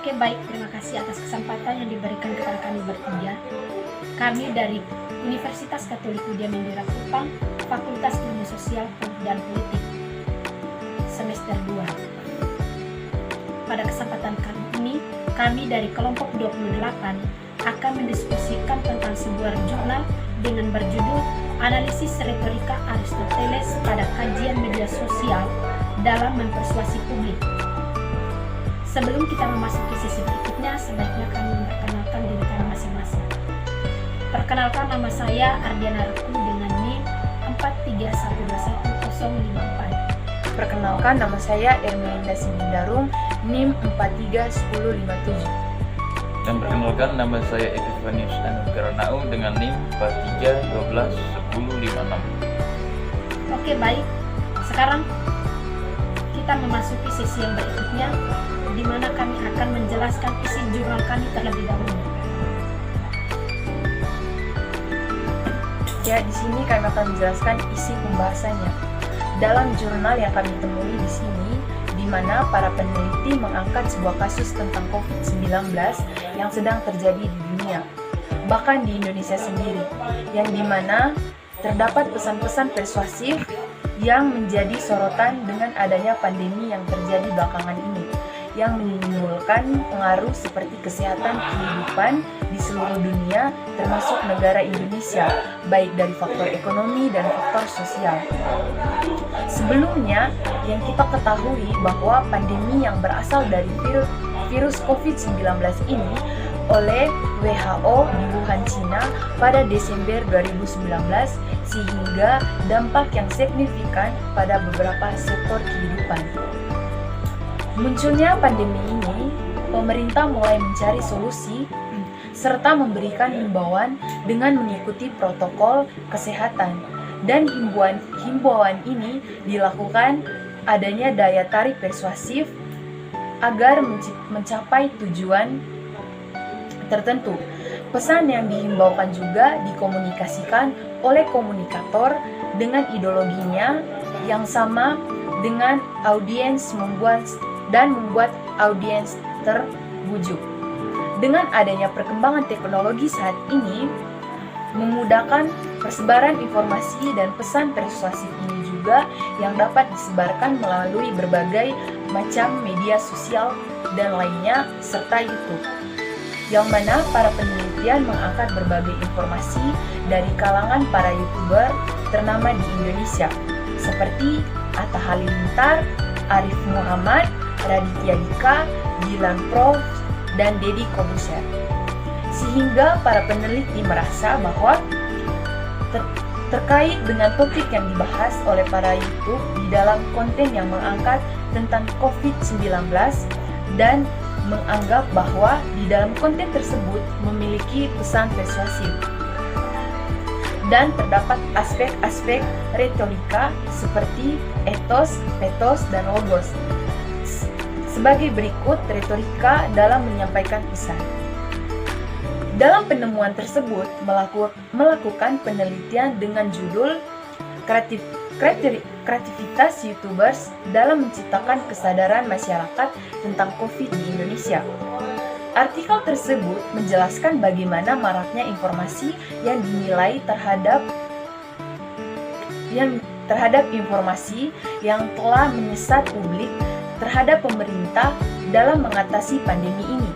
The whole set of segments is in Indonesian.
Oke, baik, terima kasih atas kesempatan yang diberikan kepada kami bertiga. Kami dari Universitas Katolik Widya Mandira Kupang, Fakultas Ilmu Sosial dan Politik, semester 2. Pada kesempatan kali ini, kami dari kelompok 28 akan mendiskusikan tentang sebuah jurnal dengan berjudul Analisis Retorika Aristoteles pada Kajian Media Sosial dalam Mempersuasi Publik. Sebelum kita memasuki sesi berikutnya, sebaiknya kami memperkenalkan diri kami masing-masing. Perkenalkan, nama saya Ardiana Reku dengan NIM 431211054. Perkenalkan, nama saya Ermelinda Simindarum, NIM 431057. Dan perkenalkan, nama saya Epifanius Anugaranau dengan NIM 43121056. Oke, baik. Sekarang kita memasuki sesi yang berikutnya, di mana kami akan menjelaskan isi jurnal kami terlebih dahulu. Ya, di sini kami akan menjelaskan isi pembahasannya. Dalam jurnal yang kami temui di sini, di mana para peneliti mengangkat sebuah kasus tentang COVID-19 yang sedang terjadi di dunia, bahkan di Indonesia sendiri, yang di mana terdapat pesan-pesan persuasif yang menjadi sorotan dengan adanya pandemi yang terjadi belakangan ini, yang menimbulkan pengaruh seperti kesehatan kehidupan di seluruh dunia, termasuk negara Indonesia, baik dari faktor ekonomi dan faktor sosial. Sebelumnya, yang kita ketahui bahwa pandemi yang berasal dari virus COVID-19 ini oleh WHO di Wuhan, China pada Desember 2019, sehingga dampak yang signifikan pada beberapa sektor kehidupan. Munculnya pandemi ini, pemerintah mulai mencari solusi serta memberikan himbauan dengan mengikuti protokol kesehatan, dan himbauan ini dilakukan adanya daya tarik persuasif agar mencapai tujuan tertentu. Pesan yang dihimbaukan juga dikomunikasikan oleh komunikator dengan ideologinya yang sama dengan audiens membuat audiens terbujuk. Dengan adanya perkembangan teknologi saat ini, memudahkan persebaran informasi dan pesan persuasif ini juga yang dapat disebarkan melalui berbagai macam media sosial dan lainnya, serta YouTube, yang mana para penelitian mengangkat berbagai informasi dari kalangan para YouTuber ternama di Indonesia, seperti Atta Halilintar, Arif Muhammad, Raditya Dika, Gilang Prof, dan Deddy Kobuser. Sehingga para peneliti merasa bahwa terkait dengan topik yang dibahas oleh para YouTube di dalam konten yang mengangkat tentang COVID-19, dan menganggap bahwa di dalam konten tersebut memiliki pesan persuasif. Dan terdapat aspek-aspek retorika seperti etos, petos, dan logos. Sebagai berikut retorika dalam menyampaikan pesan. Dalam penemuan tersebut melakukan penelitian dengan judul Kreativitas YouTubers dalam menciptakan kesadaran masyarakat tentang COVID di Indonesia. Artikel tersebut menjelaskan bagaimana maraknya informasi yang dinilai terhadap informasi yang telah menyesat publik terhadap pemerintah dalam mengatasi pandemi ini,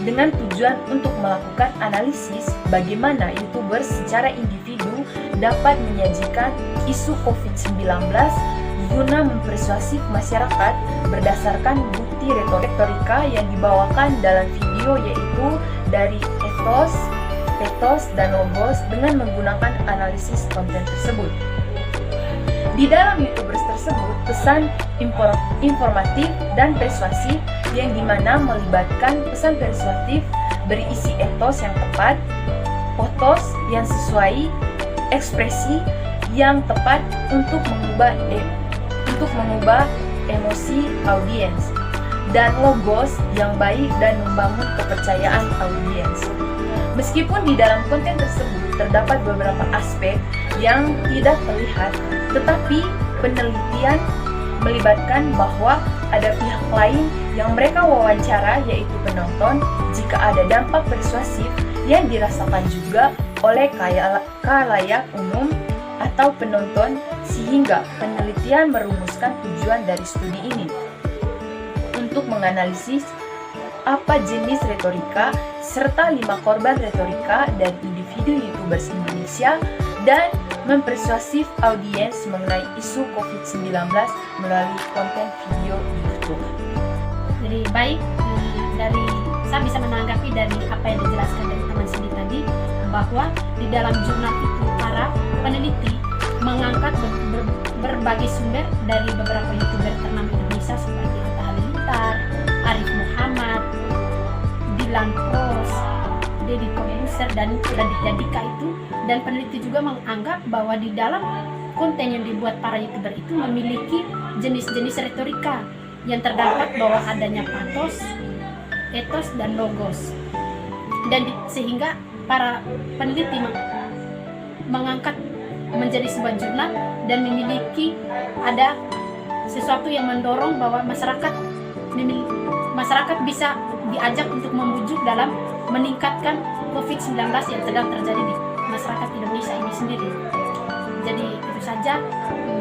dengan tujuan untuk melakukan analisis bagaimana YouTubers secara individu dapat menyajikan isu COVID-19 guna mempersuasif masyarakat berdasarkan bukti retorika yang dibawakan dalam video, yaitu dari etos, petos, dan logos dengan menggunakan analisis konten tersebut. Di dalam YouTubers tersebut, pesan informatif dan persuasif yang dimana melibatkan pesan persuasif berisi etos yang tepat, potos yang sesuai, ekspresi yang tepat untuk mengubah emosi audiens, dan logos yang baik dan membangun kepercayaan audiens. Meskipun di dalam konten tersebut terdapat beberapa aspek yang tidak terlihat, tetapi penelitian melibatkan bahwa ada pihak lain yang mereka wawancara, yaitu penonton, jika ada dampak persuasif yang dirasakan juga oleh khalayak umum atau penonton, sehingga penelitian merumuskan tujuan dari studi ini untuk menganalisis apa jenis retorika serta 5 korban retorika dari individu YouTubers Indonesia dan mempersuasif audiens mengenai isu COVID-19 melalui konten video di YouTube. Jadi baik, dari saya bisa menanggapi dari apa yang dijelaskan dari teman Cindy tadi, bahwa di dalam jurnal itu para peneliti mengangkat berbagai sumber dari beberapa YouTuber ternama Indonesia seperti Atta Halilintar, Arif Muhammad, Dilan Pros, Deddy Corbuzier, dan Raditya Dika itu. Dan peneliti juga menganggap bahwa di dalam konten yang dibuat para YouTuber itu memiliki jenis-jenis retorika yang terdapat bahwa adanya pathos, ethos, dan logos. Dan sehingga para peneliti mengangkat menjadi sebuah jurnal dan memiliki ada sesuatu yang mendorong bahwa masyarakat bisa diajak untuk membujuk dalam meningkatkan COVID-19 yang sedang terjadi di masyarakat Indonesia ini sendiri. Jadi itu saja.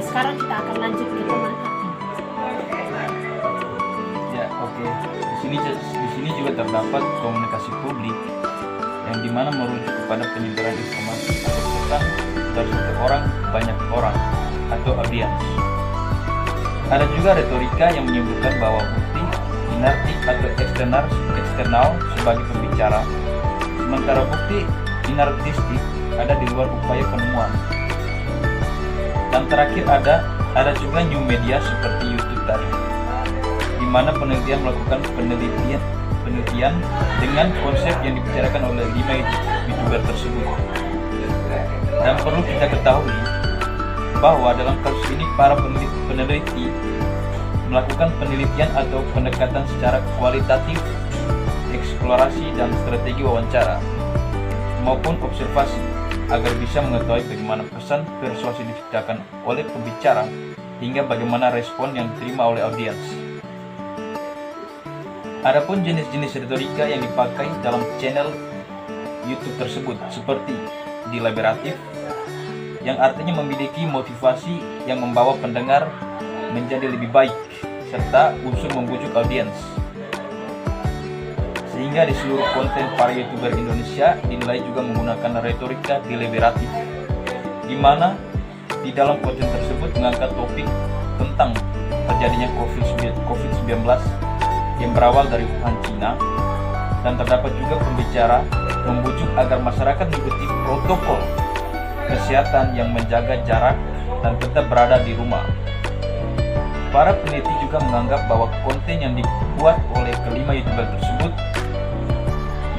Sekarang kita akan lanjut ke teman Api. Ya, oke. Di sini juga terdapat komunikasi publik yang dimana merujuk kepada penyebaran informasi atau pesan dari satu orang ke banyak orang atau audiens. Ada juga retorika yang menyebutkan bahwa bukti inartik atau eksternal sebagai pembicara, sementara bukti inartistik ada di luar upaya penemuan. Dan terakhir ada juga new media seperti YouTube tadi, di mana penelitian melakukan penelitian dengan konsep yang dibicarakan oleh 5 YouTuber tersebut. Dan perlu kita ketahui bahwa dalam kasus ini para peneliti melakukan penelitian atau pendekatan secara kualitatif, eksplorasi dan strategi wawancara maupun observasi agar bisa mengetahui bagaimana pesan persuasi diciptakan oleh pembicara hingga bagaimana respon yang diterima oleh audiens. Adapun jenis-jenis retorika yang dipakai dalam channel YouTube tersebut seperti deliberatif, yang artinya memiliki motivasi yang membawa pendengar menjadi lebih baik, serta unsur membujuk audiens. Sehingga di seluruh konten para YouTuber Indonesia dinilai juga menggunakan retorika deliberatif, di mana di dalam konten tersebut mengangkat topik tentang terjadinya COVID-19 yang berawal dari Wuhan, Cina, dan terdapat juga pembicara membujuk agar masyarakat mengikuti protokol kesehatan yang menjaga jarak dan tetap berada di rumah. Para peneliti juga menganggap bahwa konten yang dibuat oleh kelima YouTuber tersebut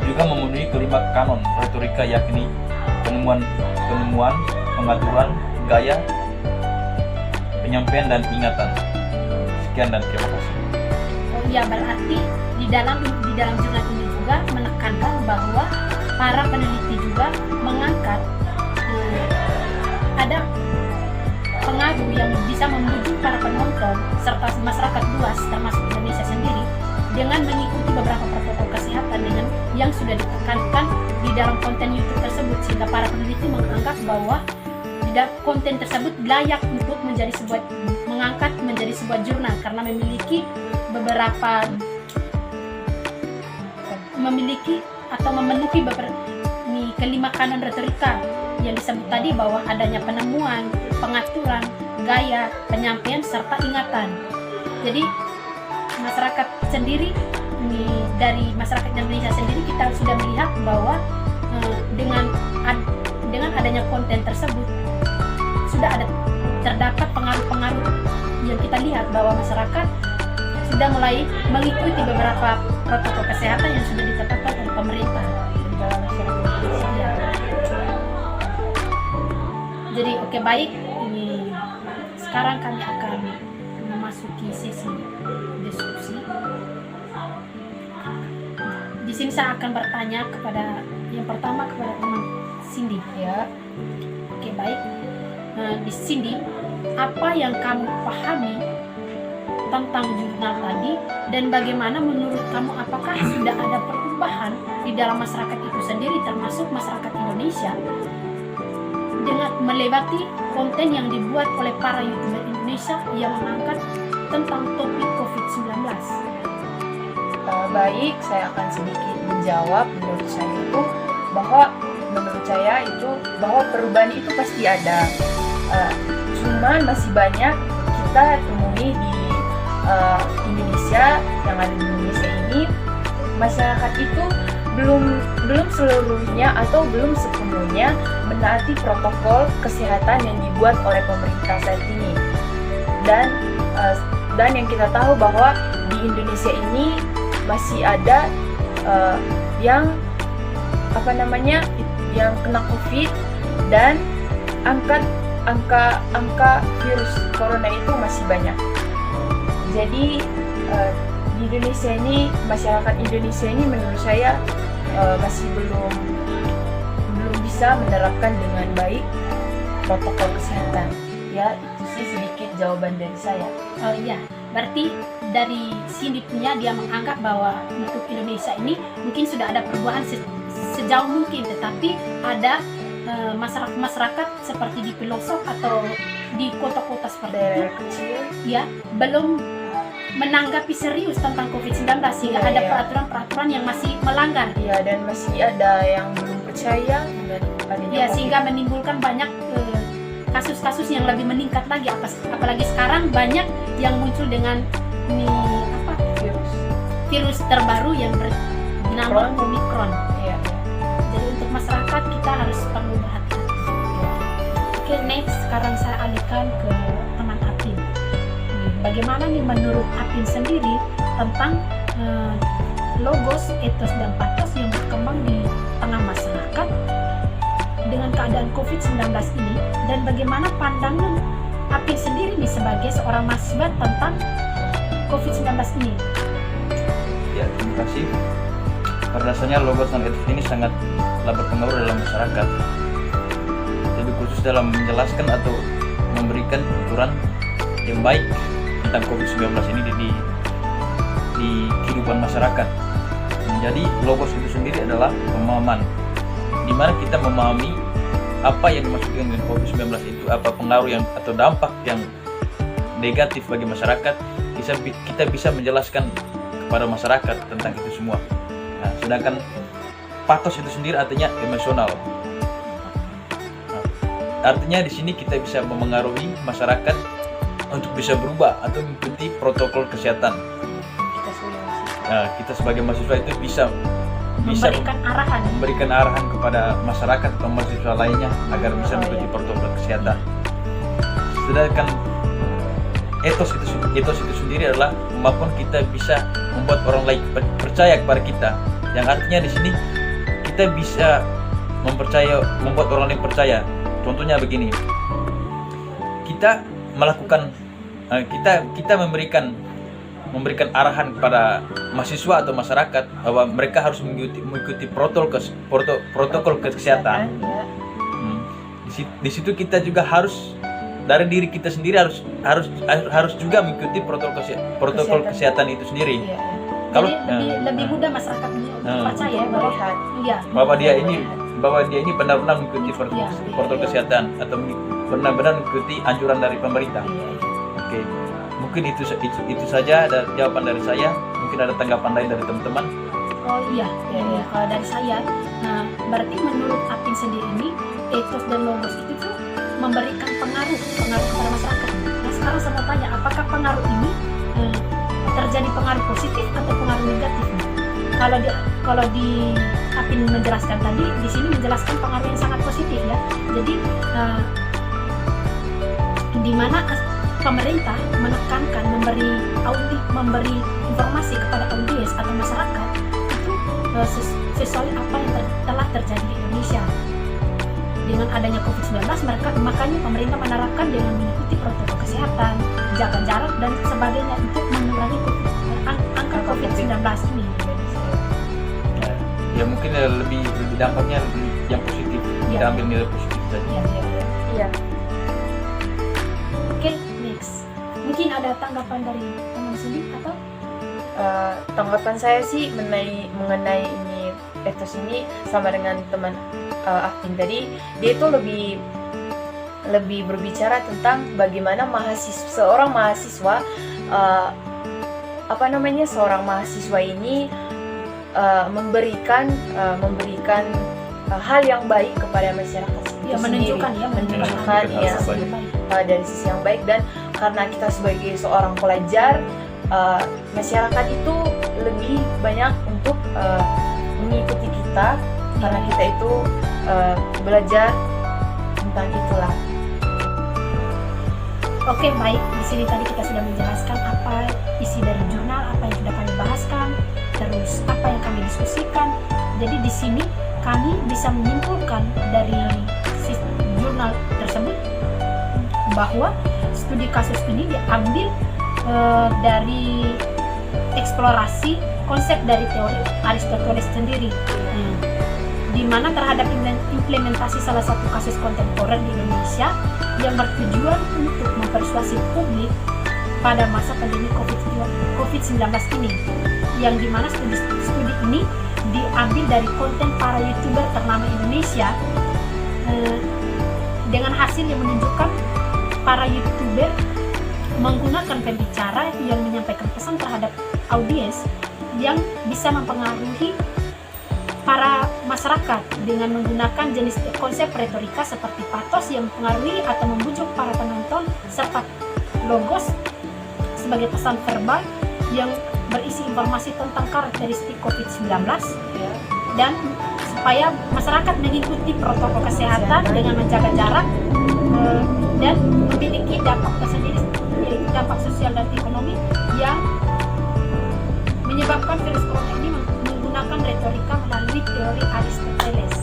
juga memenuhi kelima kanon retorika, yakni penemuan, pengaturan, gaya, penyampaian, dan ingatan. Sekian dan terima kasih. Oh ya, berarti di dalam jurnal ini juga menekankan bahwa para peneliti juga mengangkat ada pengaruh yang bisa membujuk para penonton serta masyarakat luas termasuk Indonesia sendiri dengan mengikuti beberapa protokol kesehatan dengan yang sudah ditekankan di dalam konten YouTube tersebut, sehingga para peneliti menganggap bahwa konten tersebut layak untuk mengangkat menjadi sebuah jurnal karena memiliki memenuhi kelima kanon retorika yang disebut tadi, bahwa adanya penemuan, pengaturan, gaya, penyampaian, serta ingatan. Jadi masyarakat sendiri, dari masyarakat Indonesia sendiri, kita sudah melihat bahwa dengan adanya konten tersebut sudah terdapat pengaruh-pengaruh yang kita lihat bahwa masyarakat sudah mulai mengikuti beberapa protokol kesehatan yang sudah ditetapkan oleh pemerintah di dalam masyarakat Indonesia. Jadi oke, baik, ini sekarang kami akan memasuki sesi diskusi. Di sini saya akan bertanya yang pertama kepada teman Cindy. Ya, Oke, baik. Di Cindy, apa yang kamu pahami tentang jurnal tadi, dan bagaimana menurut kamu apakah sudah ada perubahan di dalam masyarakat itu sendiri, termasuk masyarakat Indonesia, dengan melewati konten yang dibuat oleh para YouTuber Indonesia yang mengangkat tentang topik COVID-19? Baik, saya akan sedikit menjawab. Menurut saya itu bahwa perubahan itu pasti ada. Cuman masih banyak kita temui di Indonesia, yang ada di Indonesia ini, masyarakat itu belum seluruhnya atau belum sepenuhnya menaati protokol kesehatan yang dibuat oleh pemerintah saat ini. Dan yang kita tahu bahwa di Indonesia ini masih ada yang kena COVID, dan angka virus corona itu masih banyak. Jadi di Indonesia ini, masyarakat Indonesia ini menurut saya masih belum bisa menerapkan dengan baik protokol kesehatan. Ya, itu sih sedikit jawaban dari saya. Oh iya, berarti dari sini punya dia menganggap bahwa untuk Indonesia ini mungkin sudah ada perubahan sejauh mungkin, tetapi ada masyarakat seperti di pelosok atau di kota-kota seperti itu Kecil, ya belum menanggapi serius tentang COVID-19, sehingga ada peraturan-peraturan yang masih melanggar. ya, dan masih ada yang belum percaya dengan adanya Ya, COVID. sehingga menimbulkan banyak kasus-kasus yang lebih meningkat lagi, apalagi sekarang banyak yang muncul dengan virus terbaru yang bernama Omicron. Iya. Jadi untuk masyarakat kita harus perlu berhati-hati. Oke, next, sekarang saya alihkan ke teman Apin. Bagaimana nih menurut Apin sendiri tentang logos, etos, dan patos yang berkembang di tengah masyarakat dengan keadaan COVID-19 ini, dan bagaimana pandangan Apin sendiri nih sebagai seorang mahasiswa tentang COVID-19 ini? Ya, terima kasih. Pada dasarnya logos dan etos ini sangatlah berpengaruh dalam masyarakat. Lebih khusus dalam menjelaskan atau memberikan tuturan yang baik tentang COVID-19 ini di kehidupan masyarakat. Jadi logos itu sendiri adalah pemahaman, di mana kita memahami apa yang dimaksudkan dengan COVID-19 itu, apa pengaruh yang atau dampak yang negatif bagi masyarakat, kita bisa menjelaskan kepada masyarakat tentang itu semua. Nah, sedangkan patos itu sendiri artinya emosional. Nah, artinya di sini kita bisa memengaruhi masyarakat untuk bisa berubah atau mengikuti protokol kesehatan. Nah, kita sebagai mahasiswa itu bisa memberikan arahan kepada masyarakat atau mahasiswa lainnya agar bisa mengikuti protokol kesehatan. Sedangkan etos itu sendiri adalah kemampuan kita bisa membuat orang lain percaya kepada kita. Yang artinya di sini kita bisa membuat orang lain percaya. Contohnya begini, kita memberikan arahan kepada mahasiswa atau masyarakat bahwa mereka harus mengikuti protokol kesehatan. Di situ kita juga harus dari diri kita sendiri harus juga mengikuti protokol kesehatan itu sendiri. Kalau lebih mudah masyarakat percaya bahwa dia ini benar-benar mengikuti protokol kesehatan atau benar-benar mengikuti anjuran dari pemerintah. Oke. Mungkin itu saja ada jawaban dari saya. Mungkin ada tanggapan lain dari teman-teman. Oh iya. Kalau dari saya, berarti menurut Apin sendiri ini etos dan logos itu tuh memberikan pengaruh kepada masyarakat. Nah, sekarang saya mau tanya, apakah pengaruh ini terjadi pengaruh positif atau pengaruh negatif? Kalau di Apin menjelaskan tadi, di sini menjelaskan pengaruh yang sangat positif ya. Jadi di mana pemerintah menekankan memberi informasi kepada audiens atau masyarakat itu sesuai apa yang telah terjadi di Indonesia. Dengan adanya COVID-19, makanya pemerintah menerapkan dengan mengikuti protokol kesehatan, jaga jarak dan sebagainya untuk mengurangi angka COVID-19 ini. Ya mungkin lebih dampaknya yang positif, kita ambil nilai positif saja. Iya. Oke, next. Mungkin ada tanggapan dari teman sendiri atau? Tanggapan saya sih mengenai ini etos ini sama dengan teman Afin tadi, dia itu lebih berbicara tentang bagaimana seorang mahasiswa seorang mahasiswa ini memberikan hal yang baik kepada masyarakat Ya, sendiri. menunjukkan ya, dari sisi yang baik, dan karena kita sebagai seorang pelajar, masyarakat itu lebih banyak untuk mengikuti kita karena kita itu belajar tentang itulah. Oke, baik. Di sini tadi kita sudah menjelaskan apa isi dari jurnal, apa yang sudah kami bahaskan, terus apa yang kami diskusikan. Jadi di sini kami bisa menyimpulkan dari jurnal tersebut bahwa studi kasus ini diambil dari eksplorasi konsep dari teori Aristoteles sendiri, di mana terhadap implementasi salah satu kasus kontemporer di Indonesia yang bertujuan untuk mempersuasi publik pada masa pandemi COVID-19 ini, yang dimana studi ini diambil dari konten para YouTuber ternama Indonesia, dengan hasil yang menunjukkan para YouTuber menggunakan pembicara yang menyampaikan pesan terhadap audiens yang bisa mempengaruhi para masyarakat dengan menggunakan jenis konsep retorika seperti patos yang mempengaruhi atau membujuk para penonton, serta logos sebagai pesan verbal yang berisi informasi tentang karakteristik COVID-19, dan supaya masyarakat mengikuti protokol kesehatan dengan menjaga jarak dan memiliki dampak tersendiri, yaitu dampak sosial dan ekonomi yang menyebabkan virus corona ini menggunakan retorika melalui teori Aristoteles.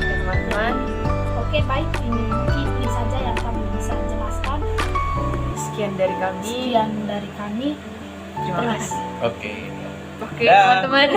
Teman-teman, Oke, baik, ini saja yang kami bisa jelaskan. sekian dari kami. Sekian dari kami. Terima kasih. Oke. Oke, Dah. teman-teman.